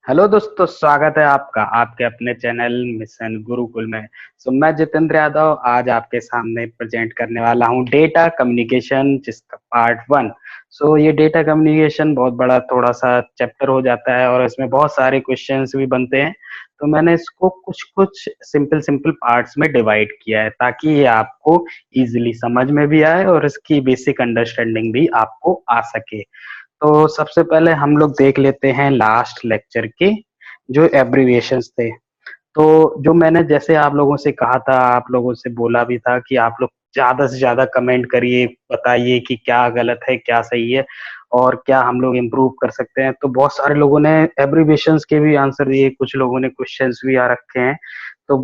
Hello दोस्तों, स्वागत है आपका आपके अपने चैनल मिशन गुरुकुल में। मैं जितेंद्र यादव आज आपके सामने प्रेजेंट करने वाला हूँ डेटा कम्युनिकेशन, जिसका पार्ट 1। ये डेटा कम्युनिकेशन बहुत बड़ा थोड़ा सा चैप्टर हो जाता है और इसमें बहुत सारे क्वेश्चंस भी बनते हैं। तो मैंने इसको कुछ कुछ सिंपल सिंपल पार्ट्स में डिवाइड किया है ताकि ये आपको इजीली समझ में भी आए और इसकी बेसिक अंडरस्टैंडिंग भी आपको आ सके। तो सबसे पहले हम लोग देख लेते हैं लास्ट लेक्चर के जो एब्रिविएशंस थे। तो जो मैंने जैसे आप लोगों से कहा था, आप लोगों से बोला भी था कि आप लोग ज्यादा से ज्यादा कमेंट करिए, बताइए कि क्या गलत है क्या सही है और क्या हम लोग इम्प्रूव कर सकते हैं। तो बहुत सारे लोगों ने एब्रिविएशंस के भी आंसर दिए, कुछ लोगों ने क्वेश्चंस भी आ रखे हैं। तो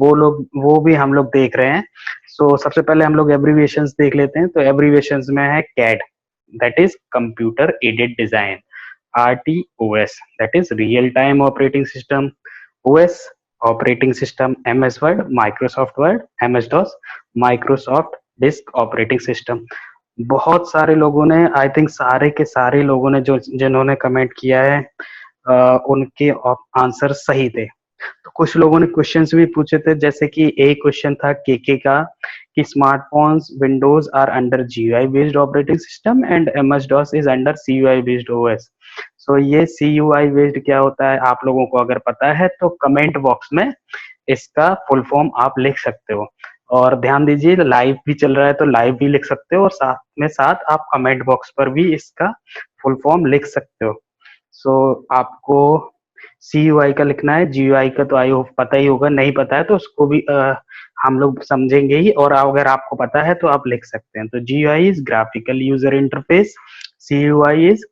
वो भी हम लोग देख रहे हैं। सबसे पहले हम लोग एब्रिविएशंस देख लेते हैं। तो एब्रिविएशंस में है CAD, that is computer aided design. RTOS, that is real time operating system. OS, operating system. MS Word, Microsoft Word. MS DOS, Microsoft Disk Operating System। बहुत सारे लोगों ने, आई थिंक सारे के सारे लोगों ने जो जिन्होंने कमेंट किया है उनके आंसर सही थे। तो कुछ लोगों ने क्वेश्चंस भी पूछे थे, जैसे कि एक क्वेश्चन था केके का कि smartphones Windows are under GUI based operating system and MS DOS is under CUI based OS। ये CUI बेस्ड क्या होता है, आप लोगों को अगर पता है तो कमेंट बॉक्स में इसका फुल फॉर्म आप लिख सकते हो। और ध्यान दीजिए, लाइव भी चल रहा है तो लाइव भी लिख सकते हो और साथ में साथ आप कमेंट बॉक्स पर भी इसका फुल फॉर्म लिख सकते हो। आपको CUI का लिखना है, GUI का तो आई होप पता ही होगा, नहीं पता है तो उसको भी हम लोग समझेंगे ही, और अगर आपको पता है तो आप लिख सकते हैं। तो GUI is graphical user interface, CUI is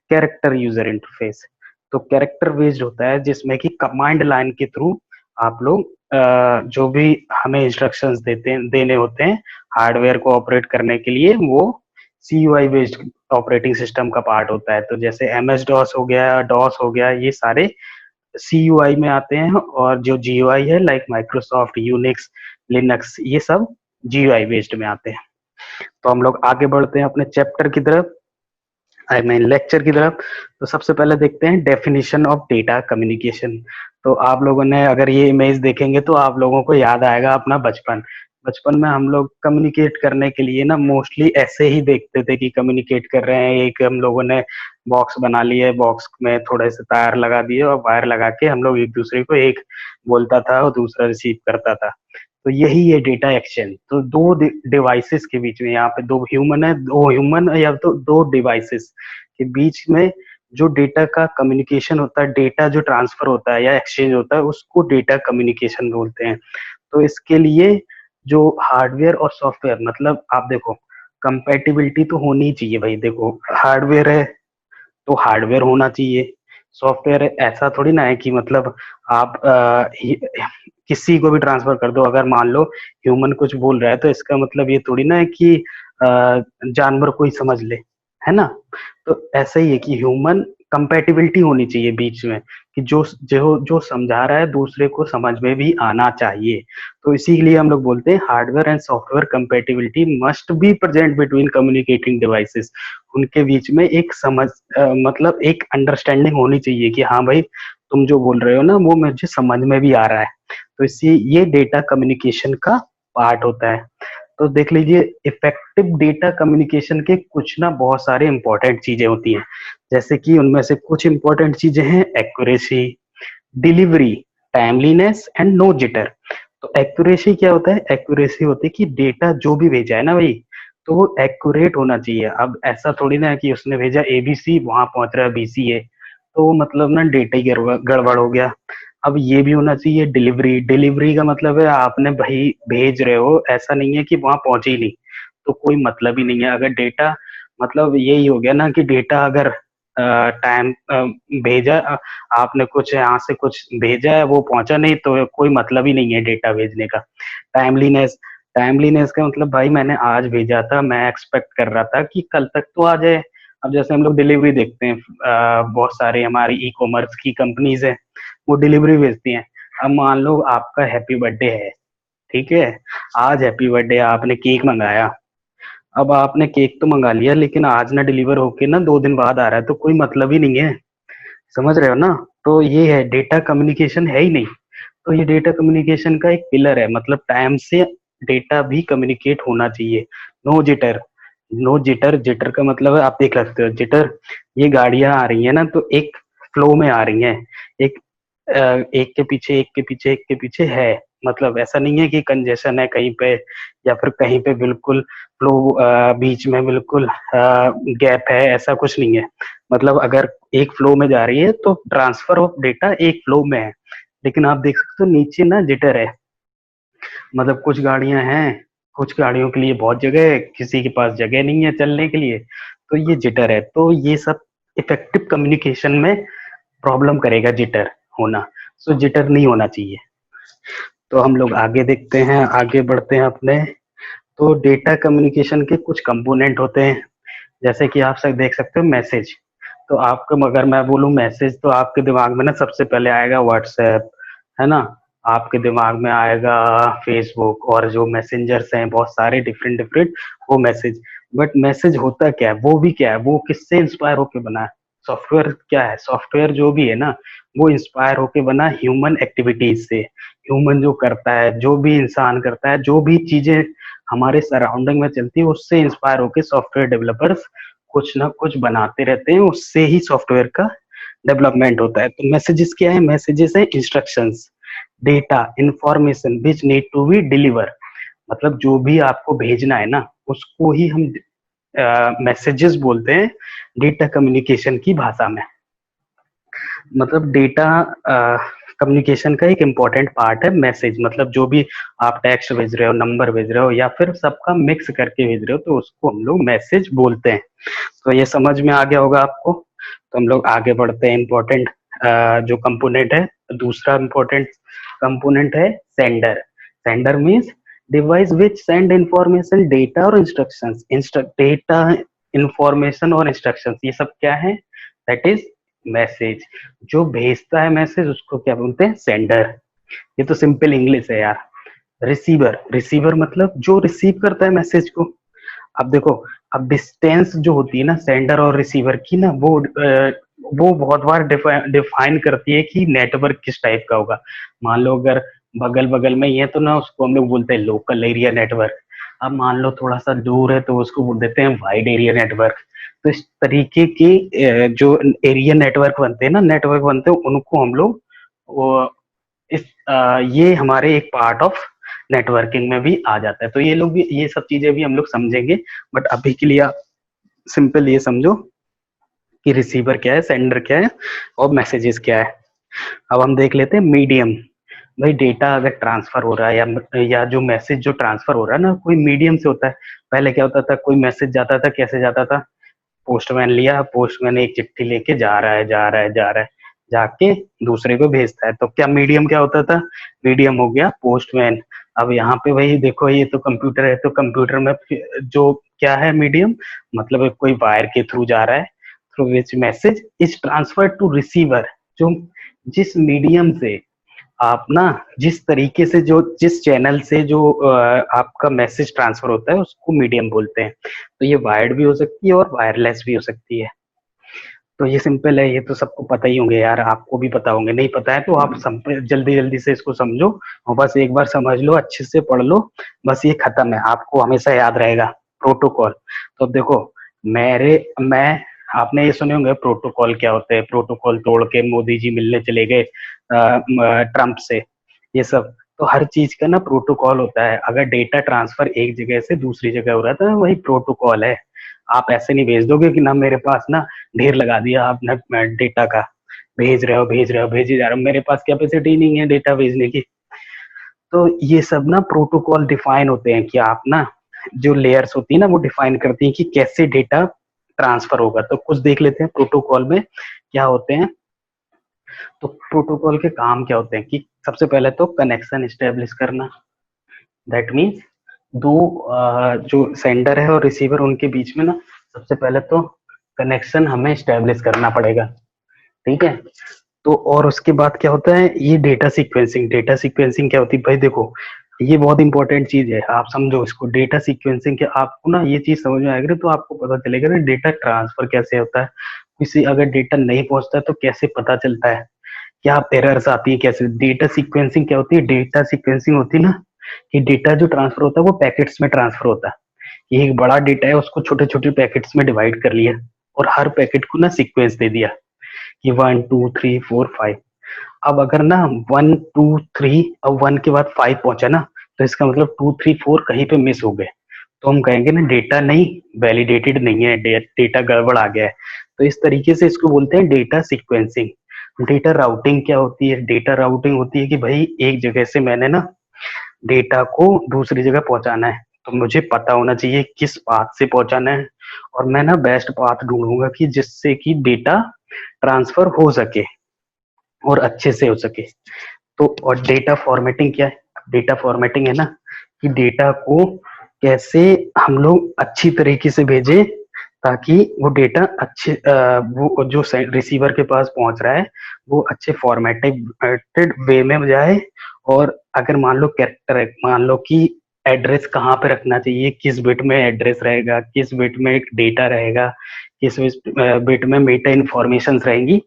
character user interface. तो कैरेक्टर बेस्ड होता है जिसमें कि कमांड लाइन के थ्रू आप लोग जो भी हमें इंस्ट्रक्शंस देने होते हैं हार्डवेयर को ऑपरेट करने के लिए, वो CUI बेस्ड ऑपरेटिंग सिस्टम का पार्ट होता है। तो जैसे MS DOS हो गया, डॉस हो गया, ये सारे CUI में आते हैं। और जो GUI है लाइक माइक्रोसॉफ्ट, यूनिक्स, लिनक्स, ये सब GUI बेस्ड में आते हैं। तो हम लोग आगे बढ़ते हैं अपने चैप्टर की तरफ, आई मीन लेक्चर की तरफ। तो सबसे पहले देखते हैं डेफिनेशन ऑफ डेटा कम्युनिकेशन। तो आप लोगों ने अगर ये इमेज देखेंगे तो आप लोगों को याद आएगा अपना बचपन। बचपन में हम लोग कम्युनिकेट करने के लिए ना मोस्टली ऐसे ही देखते थे कि कम्युनिकेट कर रहे हैं। एक हम लोगों ने बॉक्स बना लिए, बॉक्स में थोड़े से तार लगा दिए और वायर लगा के हम लोग एक दूसरे को, एक बोलता था और दूसरा रिसीव करता था। तो यही है डेटा एक्सचेंज। तो दो डिवाइसेस के बीच में, यहाँ पे दो ह्यूमन है, दो ह्यूमन या तो दो डिवाइसेस के बीच में जो डेटा का कम्युनिकेशन होता है, डेटा जो ट्रांसफर होता है या एक्सचेंज होता है, उसको डेटा कम्युनिकेशन बोलते हैं। तो इसके लिए जो हार्डवेयर और सॉफ्टवेयर, मतलब आप देखो, कंपेटिबिलिटी तो होनी चाहिए भाई। देखो, हार्डवेयर है तो हार्डवेयर होना चाहिए, सॉफ्टवेयर ऐसा थोड़ी ना है कि मतलब आप किसी को भी ट्रांसफर कर दो। अगर मान लो ह्यूमन कुछ बोल रहा है तो इसका मतलब ये थोड़ी ना है कि जानवर कोई समझ ले, है ना। तो ऐसा ही है कि ह्यूमन कंपेटिबिलिटी होनी चाहिए बीच में, कि जो जो जो समझा रहा है दूसरे को समझ में भी आना चाहिए। तो इसीलिए हम लोग बोलते हैं hardware and software compatibility must be present between communicating devices. उनके बीच में एक मतलब एक अंडरस्टैंडिंग होनी चाहिए कि हाँ भाई, तुम जो बोल रहे हो ना वो मुझे समझ में भी आ रहा है। तो इसी ये डेटा कम्युनिकेशन का पार्ट होता है। तो देख लीजिए, इफेक्टिव डेटा कम्युनिकेशन के कुछ ना बहुत सारे इंपॉर्टेंट चीजें होती हैं। जैसे कि उनमें से कुछ इंपॉर्टेंट चीजें हैं accuracy, delivery, timeliness and no jitter. तो एक्यूरेसी क्या होता है? एक्यूरेसी होती है कि डेटा जो भी भेजा है ना भाई, तो वो एक्यूरेट होना चाहिए। अब ऐसा थोड़ी ना है कि उसने भेजा ABC, वहां पहुंच रहा है BCA, तो मतलब ना डेटा ही गड़बड़ हो गया। अब ये भी होना चाहिए डिलीवरी। डिलीवरी का मतलब है आपने भाई भेज रहे हो, ऐसा नहीं है कि वहां पहुंचे ही नहीं, तो कोई मतलब ही नहीं है। अगर डेटा, मतलब यही हो गया ना कि डेटा अगर टाइम भेजा, आपने कुछ यहाँ से कुछ भेजा है वो पहुंचा नहीं, तो कोई मतलब ही नहीं है डेटा भेजने का। टाइमलीनेस, टाइमलीनेस का मतलब भाई मैंने आज भेजा था, मैं एक्सपेक्ट कर रहा था कि कल तक तो आ जाए। अब जैसे हम लोग डिलीवरी देखते हैं, बहुत सारे हमारी ई-कॉमर्स की कंपनीज है, वो डिलीवरी भेजती हैं। अब मान लो आपका हैप्पी बर्थडे है, ठीक है, आज हैप्पी बर्थडे, आपने केक मंगाया। अब आपने केक तो मंगा लिया लेकिन आज ना डिलीवर होके ना 2 दिन बाद आ रहा है, तो कोई मतलब ही नहीं है। समझ रहे हो ना। तो ये है, डेटा कम्युनिकेशन है ही नहीं। तो ये डेटा कम्युनिकेशन का एक पिलर है, मतलब टाइम से डेटा भी कम्युनिकेट होना चाहिए। No jitter, no jitter. Jitter का मतलब है, आप देख सकते हो जिटर, ये गाड़ियां आ रही है ना तो एक फ्लो में आ रही हैं, एक एक के पीछे एक के पीछे एक के पीछे है। मतलब ऐसा नहीं है कि कंजेशन है कहीं पे, या फिर कहीं पे बिल्कुल फ्लो, बीच में बिल्कुल गैप है, ऐसा कुछ नहीं है। मतलब अगर एक फ्लो में जा रही है तो ट्रांसफर ऑफ डेटा एक फ्लो में है। लेकिन आप देख सकते हो नीचे ना जिटर है, मतलब कुछ गाड़ियां हैं, कुछ गाड़ियों के लिए बहुत जगह है, किसी के पास जगह नहीं है चलने के लिए, तो ये जिटर है। तो ये सब इफेक्टिव कम्युनिकेशन में प्रॉब्लम करेगा जिटर होना। सो जिटर नहीं होना चाहिए। तो हम लोग आगे देखते हैं, आगे बढ़ते हैं अपने। तो डेटा कम्युनिकेशन के कुछ कंपोनेंट होते हैं, जैसे कि आप सब देख सकते हो मैसेज। तो आपको अगर मैं बोलूँ मैसेज, तो आपके दिमाग में ना सबसे पहले आएगा व्हाट्सएप, है ना, आपके दिमाग में आएगा फेसबुक, और जो मैसेंजर्स हैं बहुत सारे डिफरेंट डिफरेंट, वो मैसेज। बट मैसेज होता क्या है, वो भी क्या है, वो किससे इंस्पायर होके बना है? सॉफ्टवेयर क्या है, सॉफ्टवेयर जो भी है ना, वो इंस्पायर होके बना ह्यूमन एक्टिविटीज से। ह्यूमन जो करता है, जो भी इंसान करता है, जो भी चीजें हमारे सराउंडिंग में चलती है, उससे इंस्पायर होके सॉफ्टवेयर डेवलपर्स कुछ ना कुछ बनाते रहते हैं, उससे ही सॉफ्टवेयर का डेवलपमेंट होता है। तो मैसेजेस क्या है? मैसेजेस है instructions, data, information which need to be deliver. मतलब जो भी आपको भेजना है ना, उसको ही हम मैसेजेस बोलते हैं डेटा कम्युनिकेशन की भाषा में। मतलब डेटा कम्युनिकेशन का एक इम्पॉर्टेंट पार्ट है मैसेज। मतलब जो भी आप टेक्स्ट भेज रहे हो, नंबर भेज रहे हो, या फिर सबका मिक्स करके भेज रहे हो, तो उसको हम लोग मैसेज बोलते हैं। तो ये समझ में आ गया होगा आपको। तो हम लोग आगे बढ़ते हैं। इम्पोर्टेंट जो कंपोनेंट है, दूसरा इम्पोर्टेंट कंपोनेंट है sender. Sender means device which send information, data और इंस्ट्रक्शंस। डेटा, इंफॉर्मेशन और इंस्ट्रक्शंस, ये सब क्या है? That is message. जो भेजता है मैसेज उसको क्या बोलते हैं? सेंडर। ये तो सिंपल इंग्लिश है यार। रिसीवर, रिसीवर मतलब जो रिसीव करता है मैसेज को। अब देखो, अब डिस्टेंस जो होती है ना सेंडर और रिसीवर की ना, वो बहुत बार डिफाइन करती है कि नेटवर्क किस टाइप का होगा। मान लो अगर बगल बगल में ही है तो ना उसको हम लोग बोलते हैं लोकल एरिया नेटवर्क। अब मान लो थोड़ा सा दूर है तो उसको बोल देते हैं वाइड एरिया नेटवर्क। तो इस तरीके के जो एरिया नेटवर्क बनते हैं ना, नेटवर्क बनते हैं, उनको हम लोग वो ये हमारे एक पार्ट ऑफ नेटवर्किंग में भी आ जाता है। तो ये लोग भी, ये सब चीजें भी हम लोग समझेंगे। बट अभी के लिए आप सिंपल ये समझो कि रिसीवर क्या है, सेंडर क्या है, और मैसेजेस क्या है। अब हम देख लेते हैं मीडियम। भाई डेटा अगर ट्रांसफर हो रहा है, या जो मैसेज जो ट्रांसफर हो रहा है ना, कोई मीडियम से होता है। पहले क्या होता था, कोई मैसेज जाता था, कैसे जाता था? पोस्टमैन लिया, पोस्टमैन एक चिट्ठी लेके जा रहा है, जा रहा है, जा रहा है, जाके दूसरे को भेजता है। तो क्या मीडियम क्या होता था? मीडियम हो गया पोस्टमैन। अब यहाँ पे भाई देखो, ये तो कंप्यूटर है, तो कंप्यूटर में जो क्या है मीडियम, मतलब कोई वायर के थ्रू जा रहा है, through which message is transfer to receiver. जो जिस मीडियम से आप ना, जिस तरीके से, जो जिस चैनल से जो आपका मैसेज ट्रांसफर होता है, उसको मीडियम बोलते हैं। तो ये वायर्ड भी हो सकती है और वायरलेस भी हो सकती है। तो ये सिंपल है, ये तो सबको पता ही होंगे यार, आपको भी पता होंगे। नहीं पता है तो आप जल्दी जल्दी से इसको समझो, और बस एक बार समझ लो, अच्छे से पढ़ लो, बस ये खत्म है, आपको हमेशा याद रहेगा। प्रोटोकॉल। तो देखो, मैं आपने ये सुने होंगे प्रोटोकॉल क्या होते हैं। प्रोटोकॉल तोड़ के मोदी जी मिलने चले गए ट्रम्प से, ये सब। तो हर चीज का ना प्रोटोकॉल होता है। अगर डेटा ट्रांसफर एक जगह से दूसरी जगह हो रहा था, वही प्रोटोकॉल है। आप ऐसे नहीं भेज दोगे कि ना मेरे पास ना ढेर लगा दिया आपने डेटा का, भेज रहे हो भेज रहे हो भेजे जा रहे हो, मेरे पास कैपेसिटी नहीं है डेटा भेजने की। तो ये सब ना प्रोटोकॉल डिफाइन होते हैं कि आप ना, जो लेयर्स होती है ना, वो डिफाइन करती हैं कि कैसे डेटा ट्रांसफर होगा। तो कुछ देख लेते हैं प्रोटोकॉल में क्या होते हैं। तो प्रोटोकॉल के काम क्या होते हैं कि सबसे पहले तो कनेक्शन स्टेब्लिश करना। दैट मीन्स दो जो सेंडर है और रिसीवर, उनके बीच में ना सबसे पहले तो कनेक्शन हमें स्टेब्लिश करना पड़ेगा। ठीक है। तो और उसके बाद क्या होता है, ये डेटा सीक्वेंसिंग। डेटा सीक्वेंसिंग क्या होती है भाई? देखो, ये बहुत इंपॉर्टेंट चीज है, आप समझो इसको। डेटा सीक्वेंसिंग के आपको ना ये चीज समझ में आएगी तो आपको पता चलेगा ना डेटा ट्रांसफर कैसे होता है। किसी अगर डेटा नहीं पहुंचता है तो कैसे पता चलता है। क्या एरर्स आती है, कैसे डेटा सीक्वेंसिंग क्या होती है। डेटा सीक्वेंसिंग होती है ना कि डेटा जो ट्रांसफर होता है वो पैकेट्स में ट्रांसफर होता है। ये एक बड़ा डेटा है, उसको छोटे छोटे पैकेट्स में डिवाइड कर लिया और हर पैकेट को ना सीक्वेंस दे दिया कि 1 2 3 4 5। अब अगर ना 1 2 3 अब 1 के बाद 5 पहुंचा ना, तो इसका मतलब 2 3 4 कहीं पे मिस हो गए, तो हम कहेंगे ना डेटा नहीं वैलिडेटेड नहीं है, डेटा गड़बड़ आ गया है। तो इस तरीके से इसको बोलते हैं डेटा सीक्वेंसिंग। डेटा राउटिंग क्या होती है। डेटा राउटिंग होती है कि भाई एक जगह से मैंने ना डेटा को दूसरी जगह पहुंचाना है, तो मुझे पता होना चाहिए किस पाथ से पहुंचाना है, और मैं ना बेस्ट पाथ ढूंढूंगा कि जिससे कि डेटा ट्रांसफर हो सके और अच्छे से हो सके। तो और डेटा फॉर्मेटिंग क्या है। डेटा फॉर्मेटिंग है ना कि डेटा को कैसे हम लोग अच्छी तरीके से भेजें ताकि वो डेटा अच्छे वो जो रिसीवर के पास पहुंच रहा है वो अच्छे फॉर्मेटेड वे में जाए। और अगर मान लो कैरेक्टर है, मान लो कि एड्रेस कहाँ पे रखना चाहिए, किस बिट में एड्रेस रहेगा, किस बिट में एक डेटा रहेगा, किस बिट में मेटा इंफॉर्मेशन रहेंगी,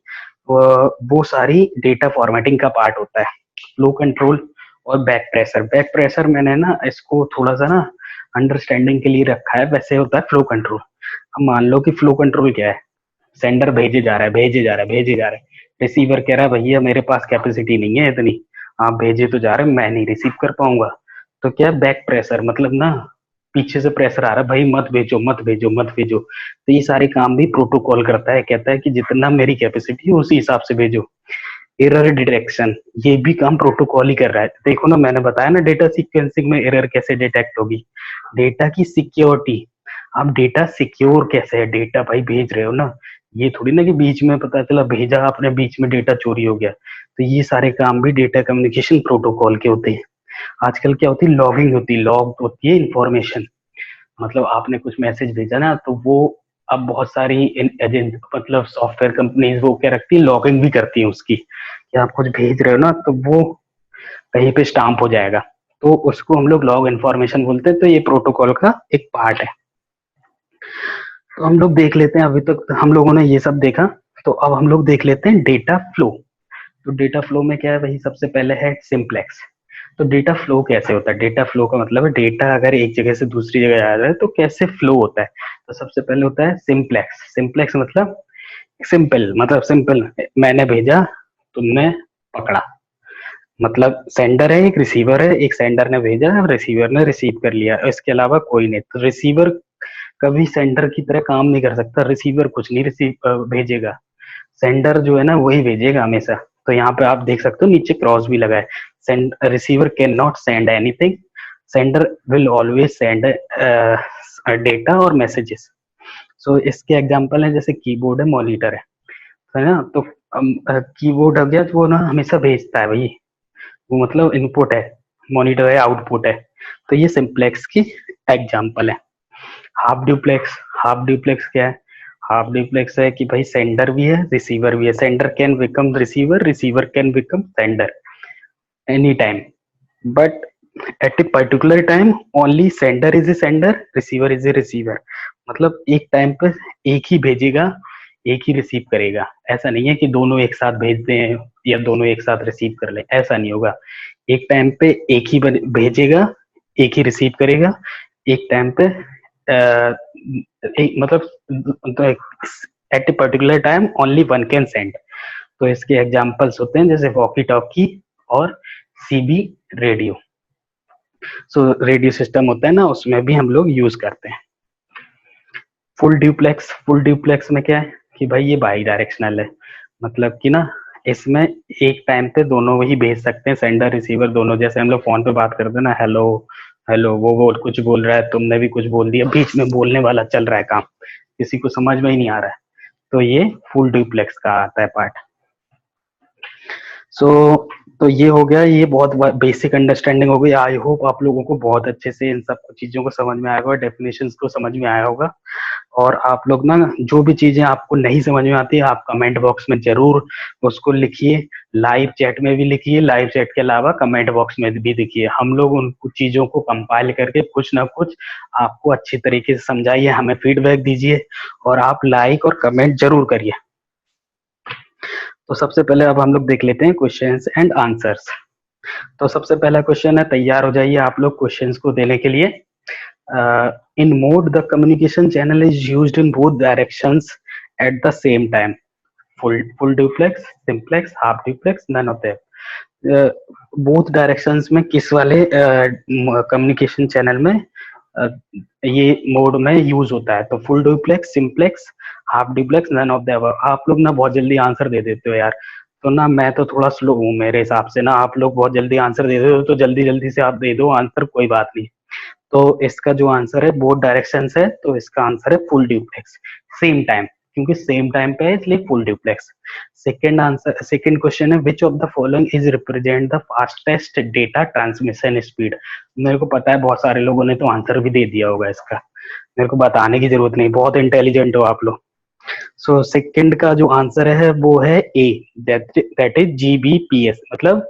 वो सारी डेटा फॉर्मेटिंग का पार्ट होता है। फ्लो कंट्रोल और बैक प्रेशर। बैक प्रेशर मैंने ना इसको थोड़ा सा ना अंडरस्टैंडिंग के लिए रखा है, वैसे होता है फ्लो कंट्रोल। अब मान लो कि फ्लो कंट्रोल क्या है। सेंडर भेजे जा रहा है, भेजे जा रहा है, भेजे जा रहा है, रिसीवर कह रहा है भैया मेरे पास कैपेसिटी नहीं है इतनी, आप भेजे तो जा रहे हैं, मैं नहीं रिसीव कर पाऊंगा। तो क्या बैक प्रेशर मतलब ना पीछे से प्रेशर आ रहा है, भाई मत भेजो मत भेजो मत भेजो। तो ये सारे काम भी प्रोटोकॉल करता है, कहता है कि जितना मेरी कैपेसिटी है उसी हिसाब से भेजो। एरर डिटेक्शन, ये भी काम प्रोटोकॉल ही कर रहा है। देखो ना मैंने बताया ना डेटा सीक्वेंसिंग में एरर कैसे डिटेक्ट होगी। डेटा की सिक्योरिटी, अब डेटा सिक्योर कैसे है। डेटा भाई भेज रहे हो ना, ये थोड़ी ना कि बीच में पता चला भेजा आपने बीच में डेटा चोरी हो गया। तो ये सारे काम भी डेटा कम्युनिकेशन प्रोटोकॉल के होते हैं। आजकल क्या होती है, लॉगिंग होती है, लॉग होती है इंफॉर्मेशन। मतलब आपने कुछ मैसेज भेजा ना, तो वो अब बहुत सारी एजेंट मतलब सॉफ्टवेयर कंपनीज वो क्या रखती है, लॉगिंग भी करती है उसकी कि आप कुछ भेज रहे हो ना तो वो कहीं पे स्टाम्प हो जाएगा, तो उसको हम लोग लॉग इन्फॉर्मेशन बोलते हैं। तो ये प्रोटोकॉल का एक पार्ट है। तो हम लोग देख लेते हैं, अभी तक तो हम लोगों ने ये सब देखा, तो अब हम लोग देख लेते हैं डेटा फ्लो। तो डेटा फ्लो में क्या है, वही सबसे पहले है सिंप्लेक्स। तो डेटा फ्लो कैसे होता है। डेटा फ्लो का मतलब है डेटा अगर एक जगह से दूसरी जगह जा रहा है तो कैसे फ्लो होता है। तो सबसे पहले होता है सिंप्लेक्स। सिंप्लेक्स मतलब सिंपल, मतलब सिंपल, मैंने भेजा, तुमने पकड़ा। मतलब सेंडर है, एक रिसीवर है, एक सेंडर ने भेजा रिसीवर ने रिसीव कर लिया, इसके अलावा कोई नहीं। तो रिसीवर कभी सेंडर की तरह काम नहीं कर सकता, रिसीवर कुछ नहीं रिसीव भेजेगा, सेंडर जो है ना वही भेजेगा हमेशा। तो यहाँ पे आप देख सकते हो नीचे क्रॉस भी लगा है। Send receiver can not send anything, sender will always send data और मैसेजेस। सो इसके एग्जांपल है जैसे कीबोर्ड है, मॉनिटर है ना। तो कीबोर्ड हो गया तो वो ना हमेशा भेजता है भाई, वो मतलब इनपुट है, मॉनिटर है आउटपुट है। तो ये सिंप्लेक्स की एग्जांपल है। हाफ ड्यूप्लेक्स, हाफ ड्यूप्लेक्स क्या है। हाफ ड्यूप्लेक्स है कि भाई सेंडर भी है रिसीवर भी है, sender can become receiver, receiver can become sender any time, but at a particular time only sender is a sender, receiver is a receiver. मतलब एक टाइम पे एक ही भेजेगा, एक ही रिसीव करेगा। ऐसा नहीं है कि दोनों एक साथ भेजते हैं या दोनों एक साथ रिसीव कर ले, ऐसा नहीं होगा। एक टाइम पे एक ही भेजेगा, एक ही रिसीव करेगा। एक टाइम पे एक मतलब at a particular time only one can send. तो इसके एग्जांपल्स होते हैं जैसे वॉकी टॉकी और CB radio. So radio system होता है ना, उसमें भी हम लोग यूज करते हैं। फुल ड्यूप्लेक्स, फुल ड्यूप्लेक्स में क्या है कि भाई ये बाई डायरेक्शनल है, मतलब कि ना इसमें एक टाइम पे दोनों ही भेज सकते हैं, सेंडर रिसीवर दोनों। जैसे हम लोग फोन पे बात करते हैं ना, हेलो हेलो, वो कुछ बोल रहा है, तुमने भी कुछ बोल दिया, बीच में बोलने वाला चल रहा है काम, किसी को समझ में ही नहीं आ रहा है। तो ये फुल ड्यूप्लेक्स का आता है पार्ट। सो तो ये हो गया, ये बहुत बेसिक अंडरस्टैंडिंग हो गई। आई होप आप लोगों को बहुत अच्छे से इन सब चीजों को समझ में आया होगा, डेफिनेशंस को समझ में आया होगा। और आप लोग ना जो भी चीजें आपको नहीं समझ में आती है आप कमेंट बॉक्स में जरूर उसको लिखिए, लाइव चैट में भी लिखिए, लाइव चैट के अलावा कमेंट बॉक्स में भी लिखिए। हम लोग उन चीजों को कंपाइल करके कुछ ना कुछ आपको अच्छी तरीके से समझाइए, हमें फीडबैक दीजिए और आप लाइक और कमेंट जरूर करिए। तो सबसे पहले अब हम लोग देख लेते हैं क्वेश्चंस एंड आंसर्स। तो सबसे पहला क्वेश्चन है, तैयार हो जाइए आप लोग क्वेश्चंस को देने के लिए। In mode the communication channel is used in both directions at the same time. Full duplex, simplex, half duplex, none of them. Both directions में किस वाले कम्युनिकेशन चैनल में ये मोड में यूज होता है? तो full duplex, simplex, half duplex, none of the above. आप लोग ना बहुत जल्दी आंसर दे देते हो यार, तो ना मैं तो थोड़ा स्लो हूँ मेरे हिसाब से ना। आप लोग बहुत जल्दी आंसर दे देते हो, तो जल्दी जल्दी से आप दे दो आंसर, कोई बात नहीं। तो इसका जो आंसर है बोथ डायरेक्शन है, तो इसका आंसर है फुल ड्यूप्लेक्स, सेम टाइम, क्योंकि सेम टाइम पे है इसलिए full duplex. Second answer, second question है, which of the following is represent the fastest data transmission speed. मेरे को पता है बहुत सारे लोगों ने तो आंसर भी दे दिया होगा इसका, मेरे को बताने की जरूरत नहीं, बहुत इंटेलिजेंट हो आप लोग। सो सेकंड का जो आंसर है वो है ए, दैट इज जीबीपीएस, मतलब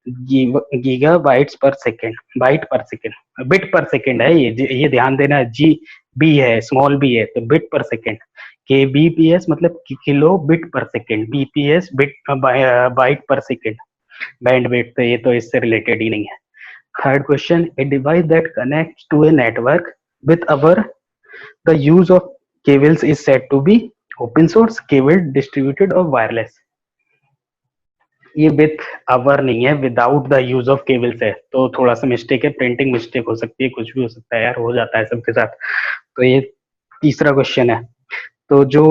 giga bytes per second, byte per second, bit per second है ये ध्यान देना। जी बी है, स्मॉल बी है, तो bit per second. K B P S मतलब kilo bit per second, BPS bit byte per second, bandwidth, तो ये तो इससे रिलेटेड ही नहीं है। Third question, a device that connect to a network with our the use of cables is said to be open source, cable, distributed और wireless. ये with our नहीं है, without the use of cables है, तो थोड़ा सा mistake है, printing mistake हो सकती है, कुछ भी हो सकता है यार, हो जाता है सबके साथ। तो ये तीसरा क्वेश्चन है। तो जो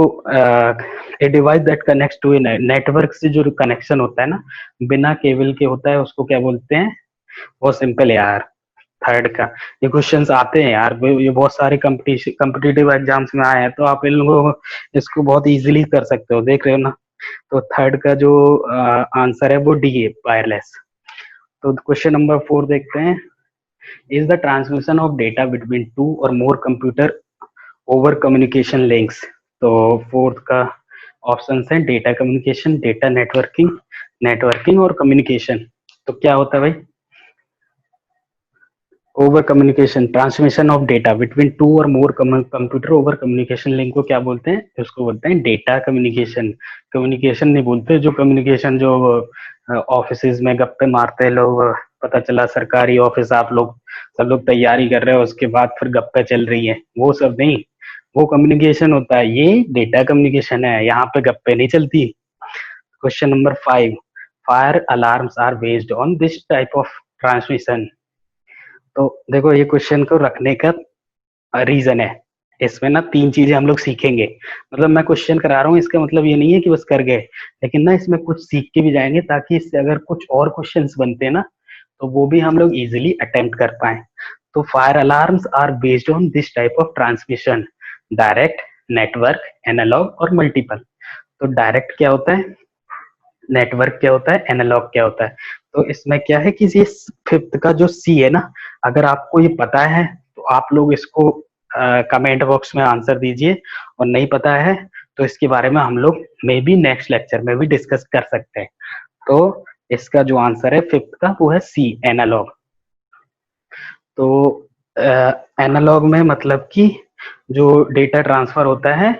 a device that connects to a network से जो कनेक्शन होता है ना, बिना केबल के होता है, उसको क्या बोलते हैं? बहुत सिंपल है यार, थर्ड का। ये क्वेश्चंस आते हैं यार, ये बहुत सारे कम्पिटिटिव एग्जाम्स में आए हैं, तो आप इन लोगों इसको बहुत इजीली कर सकते हो, देख रहे हो ना। तो थर्ड का जो आंसर है वो डी है, वायरलेस। तो क्वेश्चन नंबर 4 देखते हैं, is the transmission of data between two और मोर कंप्यूटर ओवर कम्युनिकेशन लिंक्स। तो फोर्थ का ऑप्शन है data communication, data networking, networking और कम्युनिकेशन। तो क्या होता है भाई? Over communication, transmission of data between two और मोर कंप्यूटर ओवर कम्युनिकेशन लिंक को क्या बोलते हैं? उसको बोलते हैं डेटा कम्युनिकेशन। कम्युनिकेशन नहीं बोलते, जो कम्युनिकेशन जो ऑफिस में गप्पे मारते हैं लोग, पता चला सरकारी ऑफिस, आप लोग सब लोग तैयारी कर रहे हो, उसके बाद फिर गप्पे चल रही है, वो सब नहीं, वो कम्युनिकेशन होता है, ये डेटा कम्युनिकेशन है, यहाँ पे गप्पे नहीं चलती। Question number 5, fire alarms are based on this type of transmission. तो देखो ये क्वेश्चन को रखने का रीजन है, इसमें ना 3 चीजें हम लोग सीखेंगे। मतलब मैं क्वेश्चन करा रहा हूँ, इसका मतलब ये नहीं है कि बस कर गए, लेकिन ना इसमें कुछ सीख के भी जाएंगे, ताकि इससे अगर कुछ और क्वेश्चंस बनते हैं ना, तो वो भी हम लोग इजिली अटेम्प्ट कर पाए। तो fire alarms are based on this type of transmission, direct, network, analogue और मल्टीपल। तो डायरेक्ट क्या होता है, नेटवर्क क्या होता है, एनालॉग क्या होता है। तो इसमें क्या है कि ये फिफ्थ का जो सी है ना, अगर आपको ये पता है तो आप लोग इसको कमेंट बॉक्स में आंसर दीजिए, और नहीं पता है तो इसके बारे में हम लोग मे बी नेक्स्ट लेक्चर में भी डिस्कस कर सकते हैं। तो इसका जो आंसर है फिफ्थ का वो है सी, एनालॉग। तो एनालॉग में मतलब कि जो डेटा ट्रांसफर होता है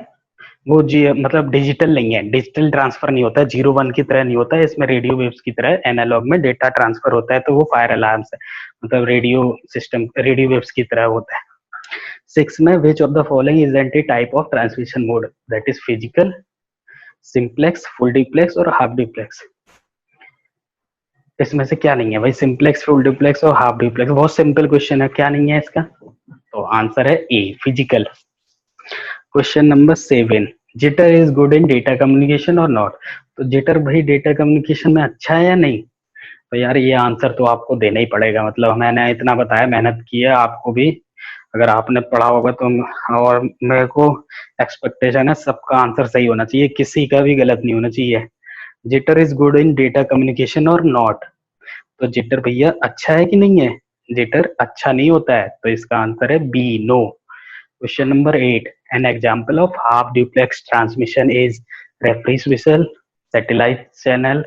वो जी मतलब डिजिटल नहीं है, डिजिटल ट्रांसफर नहीं होता है, 0-1 की तरह नहीं होता है, इसमें रेडियो वेव्स की तरह एनालॉग में डेटा ट्रांसफर होता है, तो वो फायर अलार्म है, मतलब रेडियो सिस्टम, रेडियो वेव्स की तरह होता है। 6 में which of the following is anti type of transmission mode, that is physical, simplex, full duplex और हाफ डुप्लेक्स। इसमें से क्या नहीं है भाई? सिंप्लेक्स, फुल डुप्लेक्स और हाफ डुप्लेक्स, बहुत सिंपल क्वेश्चन है, क्या नहीं है इसका? तो आंसर है A, physical. Question number 7, jitter is good in data communication और नॉट। तो जिटर भाई डेटा कम्युनिकेशन में अच्छा है या नहीं? तो यार ये आंसर तो आपको देना ही पड़ेगा, मतलब मैंने इतना बताया, मेहनत की है, आपको भी अगर आपने पढ़ा होगा तो, और मेरे को एक्सपेक्टेशन है सबका आंसर सही होना चाहिए, किसी का भी गलत नहीं होना चाहिए। Jitter is good in data communication और नॉट। तो जिटर भैया अच्छा है कि नहीं है? जिटर अच्छा नहीं होता है, तो इसका आंसर है B, no. Question number 8. An example of half duplex transmission is referee's whistle, satellite channel,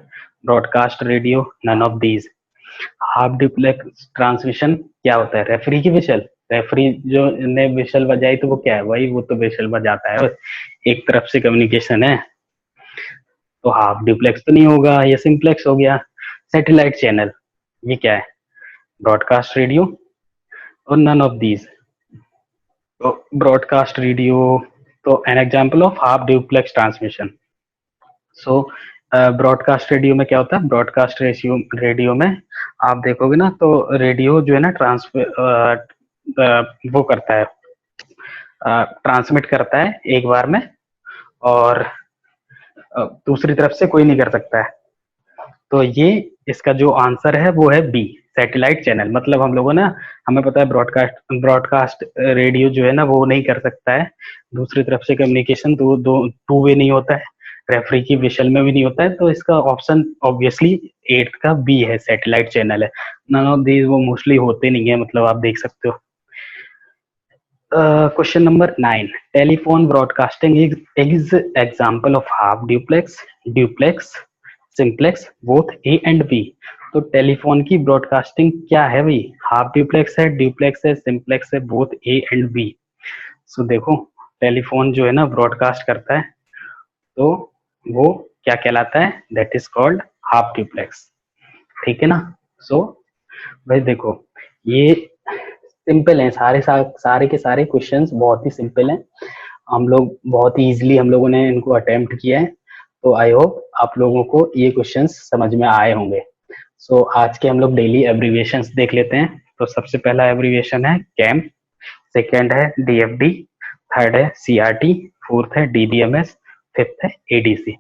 broadcast radio, none of these. Half duplex transmission क्या होता है? रेफरी की विशल, रेफरी जो ने विशल बजाई तो वो क्या है भाई? वो तो विशल बजाता है, एक तरफ से कम्युनिकेशन है। तो हाफ ड्यूप्लेक्स तो नहीं होगा, ये सिंप्लेक्स हो गया। सैटेलाइट चैनल, ये क्या है? ब्रॉडकास्ट रेडियो और नन ऑफ दीज। तो ब्रॉडकास्ट रेडियो, तो an example of half duplex transmission. So broadcast radio में क्या होता है? ब्रॉडकास्ट रेशियो रेडियो में आप देखोगे ना, तो रेडियो जो है ना वो करता है, ट्रांसमिट करता है एक बार में, और दूसरी तरफ से कोई नहीं कर सकता है। तो ये इसका जो आंसर है वो है बी, सैटेलाइट चैनल। मतलब हम लोगों ना, हमें पता है ब्रॉडकास्ट ब्रॉडकास्ट रेडियो जो है ना वो नहीं कर सकता है दूसरी तरफ से कम्युनिकेशन, दो दो टू वे नहीं होता है, रेफरी की विशल में भी नहीं होता है। तो इसका ऑप्शन ऑब्वियसली 8 का बी है, सैटेलाइट चैनल है। नन ऑफ दीज वो मोस्टली होते नहीं है, मतलब आप देख सकते हो। Question number 9, telephone broadcasting is example of half duplex, duplex, simplex, both A and B. तो टेलीफोन की ब्रॉडकास्टिंग क्या है भाई? हाफ ड्यूप्लेक्स है, ड्यूप्लेक्स है, सिंप्लेक्स है, both A and B. So देखो, टेलीफोन जो है ना ब्रॉडकास्ट करता है, तो वो क्या कहलाता है? That is called half duplex. ठीक है ना? सो भाई देखो, ये सिंपल है, सारे के सारे क्वेश्चंस बहुत ही सिंपल हैं। हम लोग बहुत ही इजीली हम लोगों ने इनको अटेम्प्ट किया है। तो आई होप आप लोगों को ये क्वेश्चंस समझ में आए होंगे। सो आज के हम लोग डेली एब्रीविएशंस देख लेते हैं। तो सबसे पहला एब्रीविएशन है कैम, सेकेंड है डीएफडी, थर्ड है सीआरटी, फोर्थ है डीबीएमएस, फिफ्थ है एडीसी।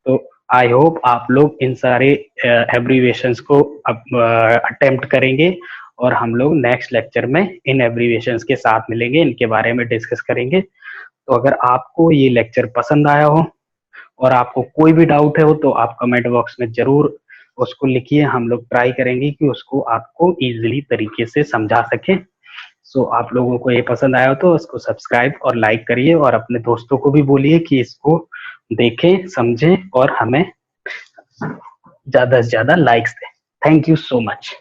तो आई होप आप लोग इन सारे एब्रीविएशंस को अटेम्प्ट करेंगे, और हम लोग नेक्स्ट लेक्चर में इन एब्रीविएशंस के साथ मिलेंगे, इनके बारे में डिस्कस करेंगे। तो अगर आपको ये लेक्चर पसंद आया हो और आपको कोई भी डाउट है हो, तो आप कमेंट बॉक्स में जरूर उसको लिखिए। हम लोग ट्राई करेंगे कि उसको आपको इजीली तरीके से समझा सके। सो आप लोगों को ये पसंद आया हो तो इसको सब्सक्राइब और लाइक करिए, और अपने दोस्तों को भी बोलिए कि इसको देखें, समझें और हमें ज्यादा से ज्यादा लाइक्स दें। Thank you so much.